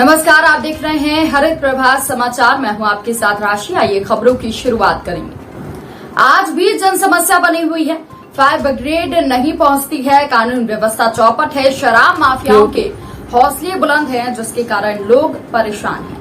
नमस्कार, आप देख रहे हैं हरित प्रभात समाचार। मैं हूं आपके साथ राशि। आइए खबरों की शुरुआत करेंगे। आज भी जन समस्या बनी हुई है। फायर ब्रिगेड नहीं पहुंचती है, कानून व्यवस्था चौपट है, शराब माफियाओं के हौसले बुलंद हैं, जिसके कारण लोग परेशान हैं।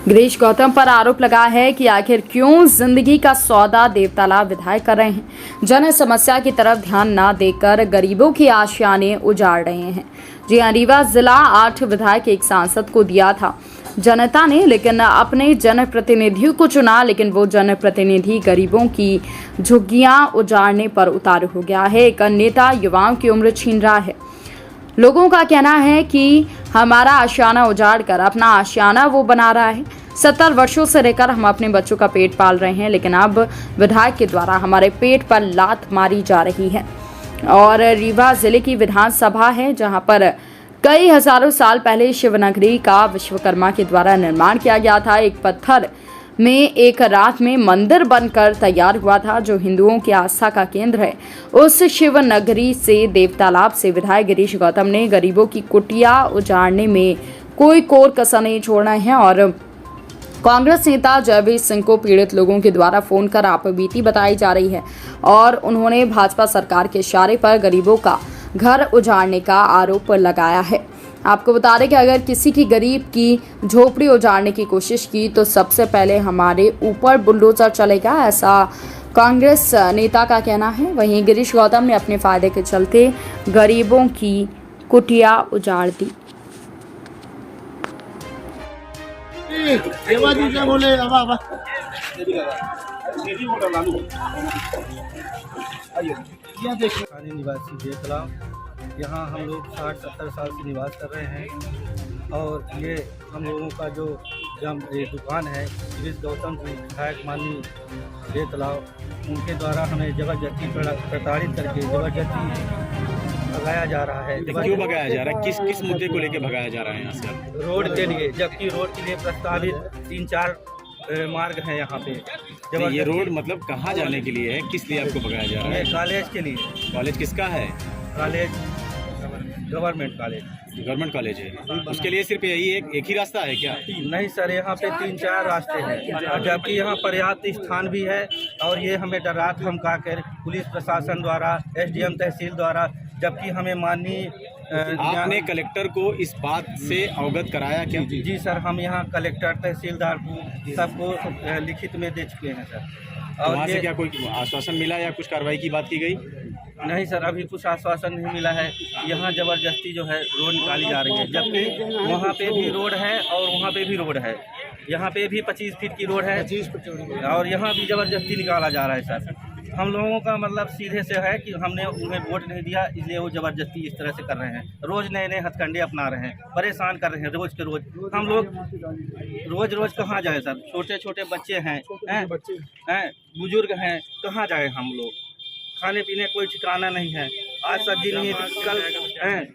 गिरीश गौतम पर आरोप लगा है कि आखिर क्यों जिंदगी का सौदा देवतालाब विधायक कर रहे हैं। जन समस्या की तरफ ध्यान न देकर गरीबों की आशियाने उजाड़ रहे हैं। जी हाँ, रीवा जिला 8 विधायक एक सांसद को दिया था जनता ने, लेकिन अपने जनप्रतिनिधियों को चुना, लेकिन वो जनप्रतिनिधि गरीबों की झुग्गियां उजाड़ने पर उतारू हो गया है। एक नेता युवाओं की उम्र छीन रहा है। लोगों का कहना है कि हमारा आशियाना उजाड़ कर अपना आशियाना वो बना रहा है। 70 वर्षों से रहकर हम अपने बच्चों का पेट पाल रहे हैं, लेकिन अब विधायक के द्वारा हमारे पेट पर लात मारी जा रही है। और रीवा जिले की विधानसभा है, जहां पर कई हजारों साल पहले शिवनगरी का विश्वकर्मा के द्वारा निर्माण किया गया था। एक पत्थर में एक रात में मंदिर बनकर तैयार हुआ था, जो हिंदुओं की आस्था का केंद्र है। उस शिवनगरी से देवतालाब से विधायक गिरीश गौतम ने गरीबों की कुटिया उजाड़ने में कोई कोर कसर नहीं छोड़ना है। और कांग्रेस नेता जयवीर सिंह को पीड़ित लोगों के द्वारा फोन कर आपबीती बताई जा रही है और उन्होंने भाजपा सरकार के इशारे पर गरीबों का घर उजाड़ने का आरोप लगाया है। आपको बता दें कि अगर किसी की गरीब की झोपड़ी उजाड़ने की कोशिश की तो सबसे पहले हमारे ऊपर बुलडोजर चलेगा, ऐसा कांग्रेस नेता का कहना है। वहीं गिरीश गौतम ने अपने फायदे के चलते गरीबों की कुटिया उजाड़ दी। स्थानीय निवासी देवतालाब, यहाँ हम लोग 60-70 साल से निवास कर रहे हैं और ये हम लोगों का जो दुकान है गिरीश गौतम जी विधायक माननीय देवतालाब, उनके द्वारा हमें जबरदस्ती प्रताड़ित करके जबरदस्ती भगाया जा रहा है। क्यों भगाया जा रहा है? किस मुद्दे को लेकर भगाया जा रहा है यहाँ से? रोड के लिए, जबकि रोड के लिए प्रस्तावित 3-4 मार्ग है यहाँ पे। ये रोड मतलब कहाँ जाने के लिए है? किस लिए आपको भगाया जा रहा है? कॉलेज के लिए। कॉलेज किसका है? College government college. Government college है, उसके लिए सिर्फ यही एक ही रास्ता है क्या? नहीं सर, यहाँ पे 3-4 रास्ते हैं, जबकि यहाँ पर्याप्त स्थान भी है। और ये हमें डरा धमका कर पुलिस प्रशासन द्वारा, SDM तहसील द्वारा, जबकि हमें माननीय आपने कलेक्टर को इस बात से अवगत कराया क्या? जी सर, हम यहाँ कलेक्टर तहसीलदार को सबको लिखित में दे चुके हैं सर। और वहाँ से क्या कोई आश्वासन मिला या कुछ कार्रवाई की बात की गई? नहीं सर, अभी कुछ आश्वासन नहीं मिला है। यहाँ जबरदस्ती जो है रोड निकाली जा रही है, जबकि वहाँ पे भी रोड है और वहाँ पे भी रोड है। यहाँ पे भी 25 फीट की रोड है और यहाँ भी जबरदस्ती निकाला जा रहा है सर। हम लोगों का मतलब सीधे से है कि हमने उन्हें वोट नहीं दिया, इसलिए वो जबरदस्ती इस तरह से कर रहे हैं। रोज़ नए नए हथकंडे अपना रहे हैं, परेशान कर रहे हैं रोज़ के रोज़। हम लोग रोज़ कहाँ जाए सर? छोटे छोटे बच्चे हैं, बुजुर्ग हैं, कहाँ जाए हम लोग? खाने पीने कोई ठिकाना नहीं है। आज सब्जी नहीं है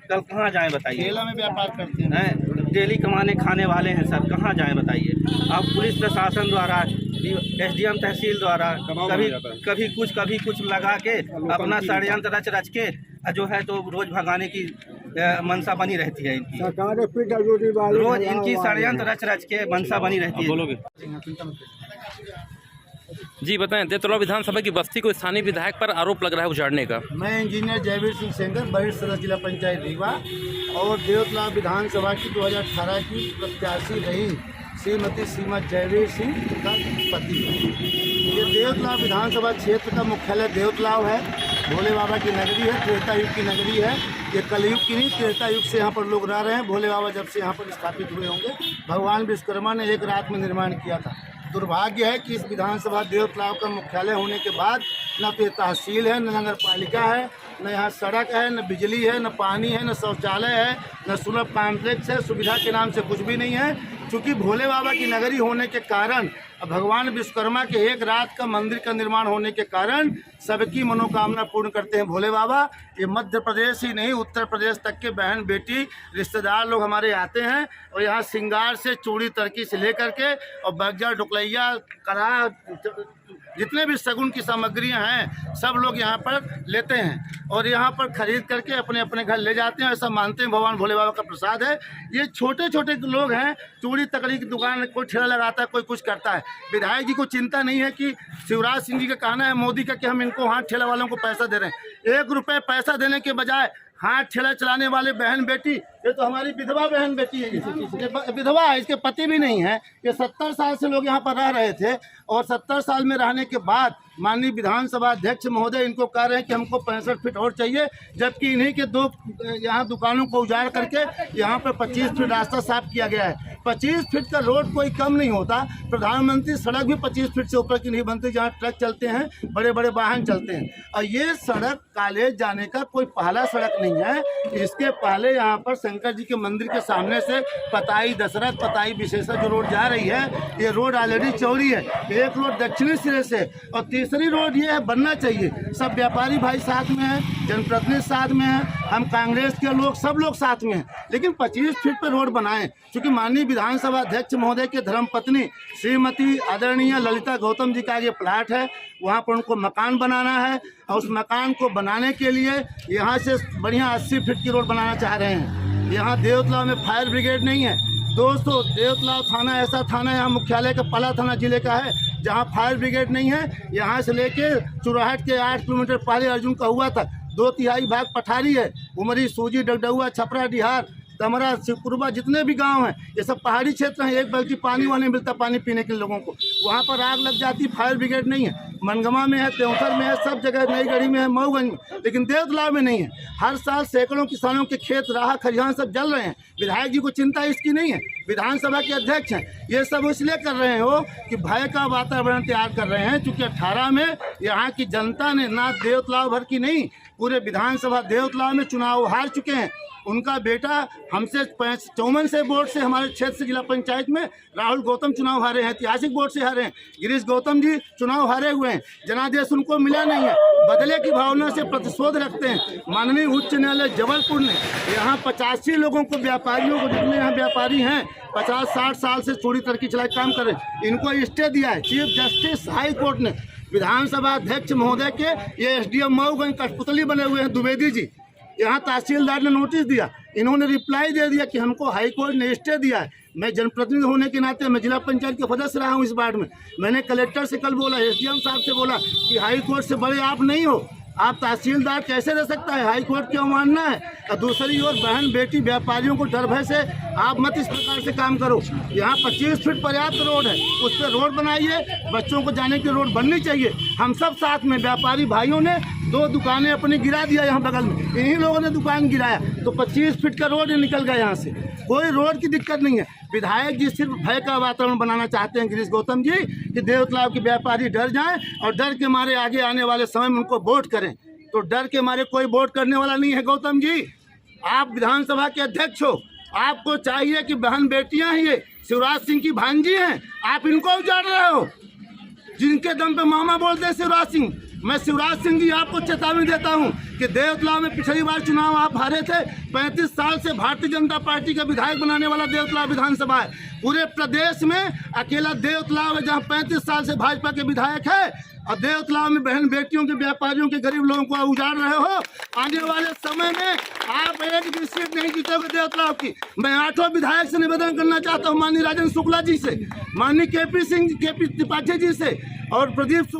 कल कहाँ जाएं बताइए? ठेला में व्यापार करते हैं, डेली कमाने खाने वाले हैं सर, कहाँ जाएं बताइए? अब पुलिस प्रशासन द्वारा, SDM तहसील द्वारा कभी कुछ लगा के अपना षड्यंत्र रच के जो है तो रोज भगाने की मंशा बनी रहती है इनकी। रोज इनकी षड्यंत्र रच के मंशा बनी रहती है। जी बताएं, देवतालाब विधानसभा की बस्ती को स्थानीय विधायक पर आरोप लग रहा है उजाड़ने का। मैं इंजीनियर जयवीर सिंह सेंगर, वरिष्ठ सदस्य जिला पंचायत रीवा और देवतालाब विधानसभा की 2018 की प्रत्याशी रही श्रीमती सीमा जयवीर सिंह का पति। ये देवतालाब विधानसभा क्षेत्र का मुख्यालय देवतालाब है। भोले बाबा की नगरी है, त्रेता युग की नगरी है। ये कलयुग की नहीं, त्रेता युग से यहाँ पर लोग रह रहे हैं। भोले बाबा जब से यहाँ पर स्थापित हुए होंगे, भगवान विश्वकर्मा ने एक रात में निर्माण किया था। दुर्भाग्य है कि इस विधानसभा देवतालाब का मुख्यालय होने के बाद न तो तहसील है, न नगर पालिका है, न यहाँ सड़क है, न बिजली है, न पानी है, न शौचालय है, न सुलभ कॉम्प्लेक्स है। सुविधा के नाम से कुछ भी नहीं है। चूँकि भोले बाबा की नगरी होने के कारण, भगवान विश्वकर्मा के एक रात का मंदिर का निर्माण होने के कारण सबकी मनोकामना पूर्ण करते हैं भोले बाबा। ये मध्य प्रदेश ही नहीं, उत्तर प्रदेश तक के बहन बेटी रिश्तेदार लोग हमारे आते हैं और यहाँ श्रृंगार से, चूड़ी तरकी से लेकर के और बग्जा, डुकलैया, कड़ा, जितने भी शगुन की सामग्रियां हैं सब लोग यहाँ पर लेते हैं और यहाँ पर खरीद करके अपने अपने घर ले जाते हैं। ऐसा मानते हैं भगवान भोले बाबा का प्रसाद है। ये छोटे छोटे लोग हैं, चूड़ी तकड़ी की दुकान, कोई ठेला लगाता है, कोई कुछ करता है। विधायक जी को चिंता नहीं है कि शिवराज सिंह जी का कहना है मोदी का कि हम इनको हाथ ठेला वालों को पैसा दे रहे हैं। 1 रुपये पैसा देने के बजाय हाथ ठेला चलाने वाले बहन बेटी, ये तो हमारी विधवा बहन बेटी है, ये विधवा है, इसके पति भी नहीं है। ये 70 साल से लोग यहाँ पर रह रहे थे और 70 साल में रहने के बाद माननीय विधानसभा अध्यक्ष महोदय इनको कह रहे हैं कि हमको 65 फीट और चाहिए, जबकि इन्हीं के 2 यहाँ दुकानों को उजाड़ करके यहाँ पर 25 फीट रास्ता साफ किया गया है। 25 फीट का रोड कोई कम नहीं होता। प्रधानमंत्री सड़क भी 25 फीट से ऊपर की नहीं बनती, जहाँ ट्रक चलते हैं, बड़े बड़े वाहन चलते हैं। और ये सड़क कॉलेज जाने का कोई पहला सड़क नहीं है। इसके पहले यहाँ पर शंकर जी के मंदिर के सामने से पताई दशरथ, पताई विशेषा जो रोड जा रही है, ये रोड ऑलरेडी चौड़ी है। एक रोड दक्षिणी सिरे से और तीसरी रोड ये है, बनना चाहिए। सब व्यापारी भाई साथ में हैं, जनप्रतिनिधि साथ में हैं, हम कांग्रेस के लोग, सब लोग साथ में हैं, लेकिन 25 फीट पर रोड बनाएं। क्योंकि माननीय विधानसभा अध्यक्ष महोदय के धर्मपत्नी श्रीमती आदरणीय ललिता गौतम जी का ये प्लाट है, वहाँ पर उनको मकान बनाना है और उस मकान को बनाने के लिए यहाँ से बढ़िया 80 फीट की रोड बनाना चाह रहे हैं। यहाँ देवतलाव में फायर ब्रिगेड नहीं है दोस्तों। देवतलाव थाना ऐसा थाना है, यहाँ मुख्यालय का पला थाना जिले का है, जहाँ फायर ब्रिगेड नहीं है। यहाँ से लेके चुराहट के 8 किलोमीटर पहले अर्जुन का हुआ था, 2/3 भाग पठारी है। उमरी, सूजी, डगडुआ, छपरा, डिहार, दमरा, शिवपुरबा, जितने भी गांव हैं ये सब पहाड़ी क्षेत्र हैं। एक बल्कि पानी वहाँ नहीं मिलता, पानी पीने के लोगों को। वहाँ पर आग लग जाती, फायर ब्रिगेड नहीं है। मनगमा में है, त्योंथर में है, सब जगह, नई गढ़ी में है, मऊगंज में, लेकिन देवतलाव में नहीं है। हर साल सैकड़ों किसानों के खेत, राह, खलिहान सब जल रहे हैं। विधायक जी को चिंता इसकी नहीं है। विधानसभा के अध्यक्ष हैं, ये सब इसलिए कर रहे हो कि भय का वातावरण तैयार कर रहे हैं। चूँकि 18 में यहाँ की जनता ने ना देवतलाव भर की नहीं, पूरे विधानसभा देवतलाव में चुनाव हार चुके हैं। उनका बेटा हमसे 54 से वोट से हमारे क्षेत्र से जिला पंचायत में राहुल गौतम चुनाव हारे हैं, ऐतिहासिक वोट से हारे हैं। गिरीश गौतम जी चुनाव हारे हुए हैं, जनादेश उनको मिला नहीं है। बदले की भावना से प्रतिशोध रखते हैं। माननीय उच्च न्यायालय जबलपुर ने यहाँ 85 लोगों को, व्यापारियों को, जितने यहाँ व्यापारी हैं 50-60 साल से चोरी तरकी चलाई काम कर रहे हैं, इनको स्टे दिया है। चीफ जस्टिस हाई कोर्ट ने विधानसभा अध्यक्ष महोदय के, ये SDM मऊगंज कठपुतली बने हुए हैं द्विवेदी जी, यहाँ तहसीलदार ने नोटिस दिया, इन्होंने रिप्लाई दे दिया कि हमको हाई कोर्ट ने स्टे दिया है। मैं जनप्रतिनिधि होने के नाते मैं जिला पंचायत के सदस्य रहा हूँ इस वार्ड में। मैंने कलेक्टर से कल बोला, SDM साहब से बोला कि हाई कोर्ट से बड़े आप नहीं हो, आप तहसीलदार कैसे रह सकता है, हाई कोर्ट क्यों मानना है। और दूसरी ओर बहन बेटी व्यापारियों को डर भय से आप मत इस प्रकार से काम करो। यहाँ 25 फीट पर्याप्त रोड है, उस पर रोड बनाइए, बच्चों को जाने की रोड बननी चाहिए। हम सब साथ में, व्यापारी भाइयों ने 2 दुकानें अपनी गिरा दिया यहाँ बगल में, इन्हीं लोगों ने दुकान गिराया, तो 25 फीट का रोड निकल गया यहाँ से। कोई रोड की दिक्कत नहीं है। विधायक जी सिर्फ भय का वातावरण बनाना चाहते हैं गिरीश गौतम जी, कि देवतलाव के व्यापारी डर जाएं और डर के मारे आगे आने वाले समय में उनको वोट करें। तो डर के मारे कोई वोट करने वाला नहीं है। गौतम जी, आप विधानसभा के अध्यक्ष हो, आपको चाहिए कि बहन बेटियां हैं, ये शिवराज सिंह की भांजी हैं, आप इनको उजाड़ रहे हो, जिनके दम पे मामा बोलते हैं शिवराज सिंह। मैं शिवराज सिंह जी आपको चेतावनी देता हूं कि देवतलाव में पिछली बार चुनाव आप हारे थे। 35 साल से भारतीय जनता पार्टी का विधायक बनाने वाला देवतलाव विधानसभा है। पूरे प्रदेश में अकेला देवतलाव है जहां 35 साल से भाजपा के विधायक है, और देवतलाव में बहन बेटियों के, व्यापारियों के, गरीब लोगों को उजाड़ रहे हो। आने वाले समय में आप एक भी सीट नहीं जीतोगे देवतलाव की। मैं 8 विधायक से निवेदन करना चाहता हूं, माननीय राजेंद्र शुक्ला जी से, माननीय KP त्रिपाठी जी से और प्रदीप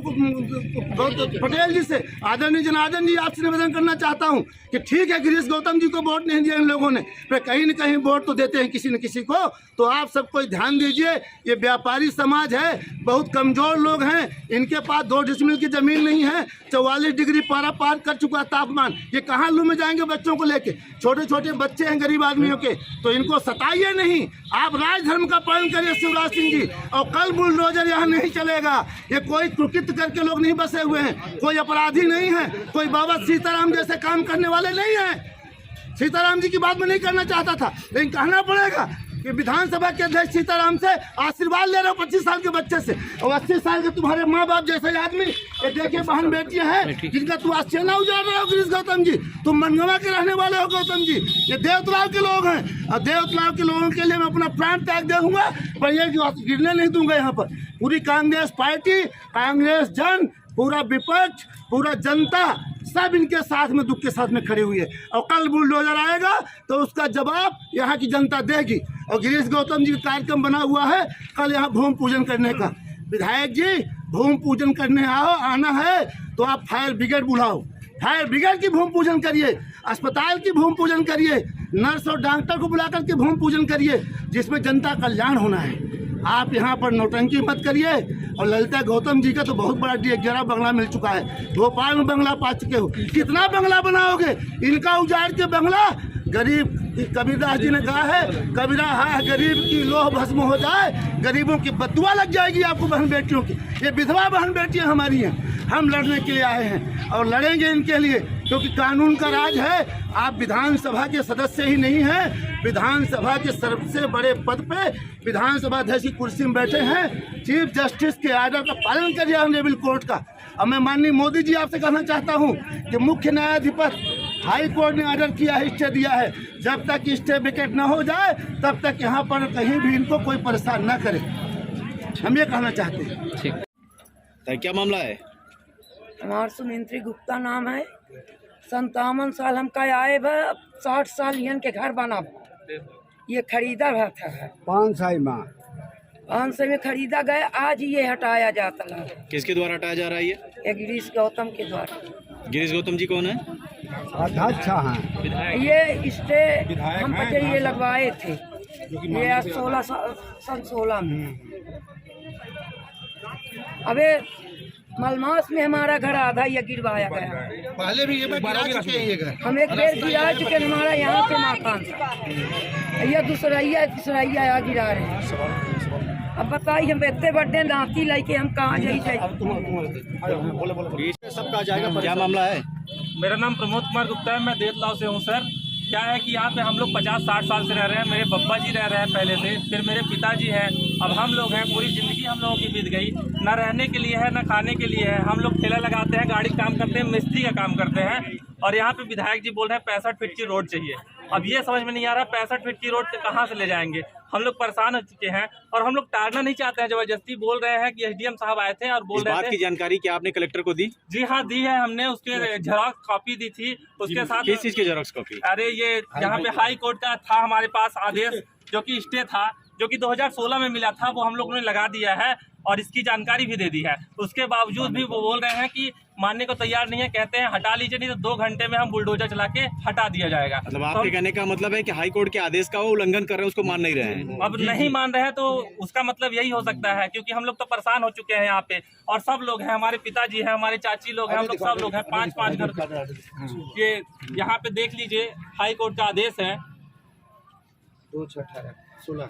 पटेल जी से, आदरणीय जनार्दन जी, आपसे निवेदन करना चाहता हूं कि ठीक है गिरीश गौतम जी को वोट नहीं दिया इन लोगों ने, पर कहीं न कहीं वोट तो देते हैं किसी न किसी को। तो आप सबको ध्यान दीजिए, ये व्यापारी समाज है, बहुत कमजोर लोग हैं, इनके पास 2 डिसमिल की जमीन नहीं है, 44 डिग्री पारा पार कर चुका तापमान, ये कहाँ लू में जाएंगे बच्चों को लेके। छोटे छोटे बच्चे हैं गरीब आदमियों के, तो इनको सताइए नहीं। आप राजधर्म का पालन करिए शिवराज सिंह जी, और कल बुलडोजर यहाँ नहीं चलेगा। ये कोई कृत्य करके लोग नहीं बसे हुए हैं, कोई अपराधी नहीं है, कोई बाबा सीताराम जैसे काम करने वाले नहीं है। सीताराम जी की बात में नहीं करना चाहता था, लेकिन कहना पड़ेगा। कि विधानसभा के अध्यक्ष सीताराम से आशीर्वाद ले रहे हो 25 साल के बच्चे से, और 80 साल के तुम्हारे माँ बाप जैसे आदमी, ये देखिए बहन बेटियां हैं जिनका तुम आस्तीना उजाड़ रहे हो। गिरीश गौतम जी, तुम मनगवा के रहने वाले हो गौतम जी, ये देवतलाव के लोग हैं, और देवतलाव के लोगों के लिए मैं अपना प्राण त्याग दे दूंगा, पर ये गिरने नहीं दूंगा। यहाँ पर पूरी कांग्रेस पार्टी, कांग्रेस जन, पूरा विपक्ष, पूरा जनता सब इनके साथ में, दुख के साथ में खड़ी हुई है, और कल बुलडोजर आएगा तो उसका जवाब यहाँ की जनता देगी। और गिरीश गौतम जी का कार्यक्रम बना हुआ है कल यहाँ भूमि पूजन करने का। विधायक जी, भूमि पूजन करने आना है तो आप फायर ब्रिगेड बुलाओ, फायर ब्रिगेड की भूमि पूजन करिए, अस्पताल की भूमि पूजन करिए, नर्स और डॉक्टर को बुला करके भूमि पूजन करिए, जिसमें जनता कल्याण होना है। आप यहाँ पर नौटंकी मत करिए। और ललिता गौतम जी का तो बहुत बड़ा 11 बंगला मिल चुका है, भोपाल में बंगला पा चुके हो, कितना बंगला बनाओगे? इनका उजाड़ के बंगला, गरीब, कबीरदास जी ने कहा है, कबीरा है गरीब की लोह भस्म हो जाए, गरीबों की बदुआ लग जाएगी आपको बहन बेटियों की। ये विधवा बहन बेटियां हमारी हैं, हम लड़ने के लिए आए हैं और लड़ेंगे इनके लिए, क्योंकि कानून का राज है। आप विधानसभा के सदस्य ही नहीं हैं, विधानसभा के सबसे बड़े पद पे, विधानसभा अध्यक्ष की कुर्सी में बैठे हैं। चीफ जस्टिस के आर्डर का पालन करिए ऑनरेबल कोर्ट का। अब मैं माननीय मोदी जी आपसे कहना चाहता हूं कि मुख्य न्यायाधिपति हाई कोर्ट ने ऑर्डर किया है, स्टे दिया है, जब तक स्टे विकेट न हो जाए तब तक यहाँ पर कहीं भी इनको कोई परेशान न करे, हम ये कहना चाहते हैं। ठीक, क्या मामला है? हमार सुमिंत्री गुप्ता नाम है। 57 साल हम का आए बा, 60 साल यन के घर बना बा। ये खरीदा हुआ था 5 साल में 5 में खरीदा गया, आज ये हटाया जाता है। किसके द्वारा हटाया जा रहा है ये गिरीश गौतम के द्वारा। गिरीश गौतम जी कौन है? अध्यक्ष हैं। ये स्टे हम पे ये लगवाए थे, ये आज 16 में। अबे मलमास में हमारा घर आधा ये गिरवाया गया, पहले भी ये गिरा चुके हैं ये घर। हम एक बेर गिरा चुके, हमारा यहाँ से मकान था, ये दूसराइया यहाँ गिरा रहे हैं। अब बताइए हम इतने बड़े नाती लेके हम कहाँ जाइए? सबका जाएगा, क्या मामला है? मेरा नाम प्रमोद कुमार गुप्ता है, मैं देवतलाव से हूँ सर। क्या है कि यहाँ पे हम लोग 50-60 साल से रह रहे हैं। मेरे बब्बा जी रह रहे हैं पहले से, फिर मेरे पिताजी हैं, अब हम लोग हैं। पूरी ज़िंदगी हम लोगों की बीत गई, ना रहने के लिए है ना खाने के लिए है। हम लोग ठेला लगाते हैं, गाड़ी काम करते हैं, मिस्त्री का काम करते हैं, और यहाँ पे विधायक जी बोल रहे हैं 65 फीट की रोड चाहिए। अब ये समझ में नहीं आ रहा 65 फीट की रोड कहाँ से ले जाएंगे। हम लोग परेशान हो चुके हैं और हम लोग टालना नहीं चाहते हैं। जबरदस्ती बोल रहे हैं कि एसडीएम साहब आए थे और बोल रहे थे। इस बात की जानकारी क्या आपने कलेक्टर को दी? जी हाँ, दी है हमने, उसके झेरॉक्स कॉपी दी थी उसके साथ। किस चीज की जेरॉक्स कॉपी? अरे ये यहाँ पे हाई कोर्ट का था हमारे पास आदेश, जो कि स्टे था, जो कि 2016 में मिला था, वो हम लोगों ने लगा दिया है और इसकी जानकारी भी दे दी है। उसके बावजूद भी वो बोल रहे हैं कि मानने को तैयार नहीं है, कहते हैं हटा लीजिए, नहीं तो 2 घंटे में हम बुलडोजर चला के हटा दिया जाएगा। मतलब आपके कहने का मतलब है कि हाई कोर्ट के आदेश का वो उल्लंघन कर रहे हैं, उसको मान नहीं रहे हैं? अब नहीं मान रहे हैं तो उसका मतलब यही हो सकता है, क्योंकि हम लोग तो परेशान हो चुके हैं यहाँ पे, और सब लोग हैं, हमारे पिताजी हैं, हमारे चाची लोग हैं, हम लोग सब लोग हैं, 5-5 घर। ये यहाँ पे देख लीजिए, हाई कोर्ट का आदेश है 2/18/16।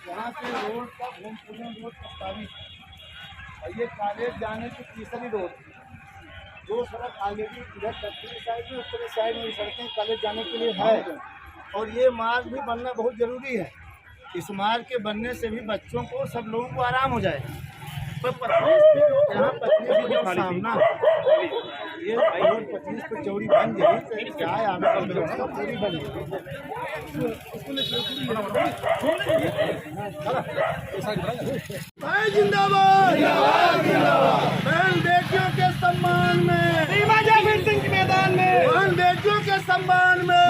यहाँ से रोड का भूमि पूजन रोड प्रस्तावित, और ये कॉलेज जाने की तीसरी रोड, 2 सड़क ऑलरेडी इधर दक्षिणी साइड में, उत्तरी साइड में सड़कें कॉलेज जाने के लिए है, और ये मार्ग भी बनना बहुत जरूरी है। इस मार्ग के बनने से भी बच्चों को, सब लोगों को आराम हो जाए। पर 25 फीट यहाँ 25 फीट का सामना, ये रोड 25 फीट चौड़ी बन गई तो क्या है, आगे का व्यवस्था पूरी बन गई। जिंदाबाद, बहन बेटियों के सम्मान में, मैदान में, बहन बेटियों के सम्मान में,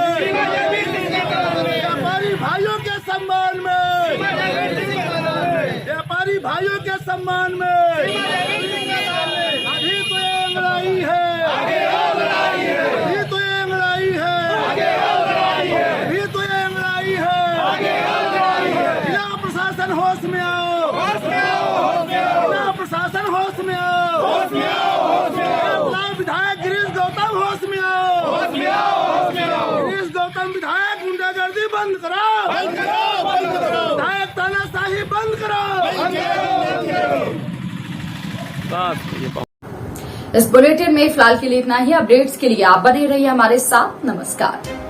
व्यापारी भाइयों के सम्मान में, व्यापारी भाइयों के सम्मान में। अभी तो ये लड़ाई है, अभी तो ये लड़ाई है, अभी तो ये लड़ाई है। जिला प्रशासन होश में आओ, जिला प्रशासन होश में आओ, विधायक गिरीश गौतम होश में आओ। गिरीश गौतम विधायक गुंडागर्दी बंद करो, विधायक तानाशाही बंद करो। इस बुलेटिन में फिलहाल के लिए इतना ही। अपडेट्स के लिए आप बने रहिए हमारे साथ। नमस्कार।